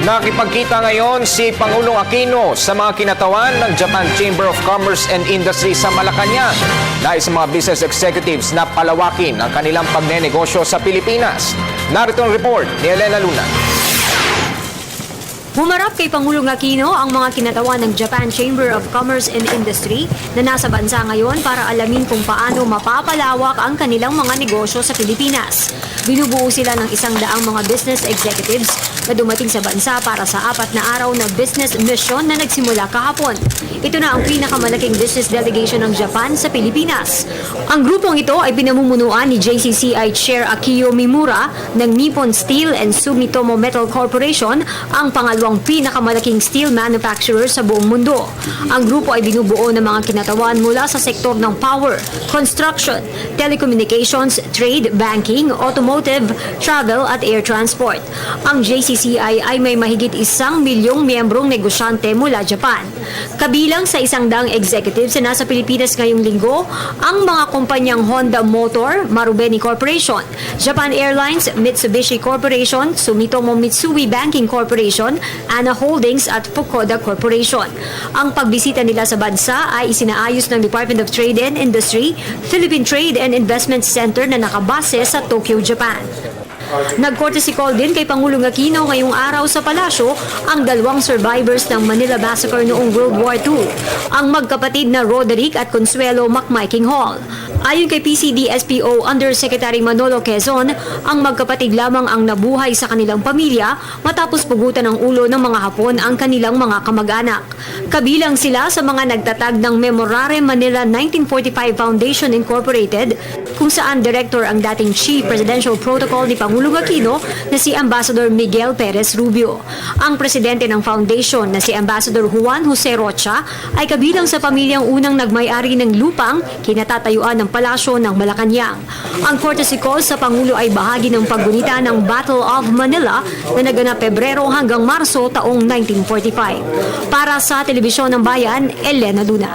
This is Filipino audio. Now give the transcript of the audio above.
Nakipagkita ngayon si Pangulong Aquino sa mga kinatawan ng Japan Chamber of Commerce and Industry sa Malacanang. Nais sa mga business executives na palawakin ang kanilang pagnenegosyo sa Pilipinas. Narito ang report ni Elena Luna. Humarap kay Pangulong Aquino ang mga kinatawan ng Japan Chamber of Commerce and Industry na nasa bansa ngayon para alamin kung paano mapapalawak ang kanilang mga negosyo sa Pilipinas. Binubuo sila ng 100 mga business executives na dumating sa bansa para sa 4 na araw na business mission na nagsimula kahapon. Ito na ang pinakamalaking business delegation ng Japan sa Pilipinas. Ang grupong ito ay pinamumunuan ni JCCI Chair Akio Mimura ng Nippon Steel and Sumitomo Metal Corporation, ang pangalawang pinakamalaking steel manufacturer sa buong mundo. Ang grupo ay binubuo ng mga kinatawan mula sa sektor ng power, construction, telecommunications, trade, banking, automotive, travel at air transport. Ang JCCI ay may mahigit 1 milyong miyembrong negosyante mula Japan. Kabilang sa 100 executives na nasa Pilipinas ngayong linggo, ang mga kumpanyang Honda Motor, Marubeni Corporation, Japan Airlines, Mitsubishi Corporation, Sumitomo Mitsui Banking Corporation, ANA Holdings at Fukuda Corporation. Ang pagbisita nila sa bansa ay isinaayos ng Department of Trade and Industry, Philippine Trade and Investment Center na nakabase sa Tokyo, Japan. Nag-courtesy call din kay Pangulong Aquino ngayong araw sa palasyo ang 2 survivors ng Manila Massacre noong World War II, ang magkapatid na Roderick at Consuelo McMiking Hall. Ayon kay PCD-SPO Undersecretary Manolo Quezon, ang magkapatid lamang ang nabuhay sa kanilang pamilya matapos pugutan ng ulo ng mga Hapon ang kanilang mga kamag-anak. Kabilang sila sa mga nagtatag ng Memorare Manila 1945 Foundation Incorporated, kung saan director ang dating Chief Presidential Protocol ni Pangulong Aquino na si Ambassador Miguel Perez Rubio. Ang presidente ng foundation na si Ambassador Juan Jose Rocha ay kabilang sa pamilyang unang nagmay-ari ng lupang kinatatayuan ng Palasyo ng Malacanang. Ang courtesy call sa Pangulo ay bahagi ng paggunita ng Battle of Manila na naganap Pebrero hanggang Marso taong 1945. Para sa Telebisyon ng Bayan, Elena Luna.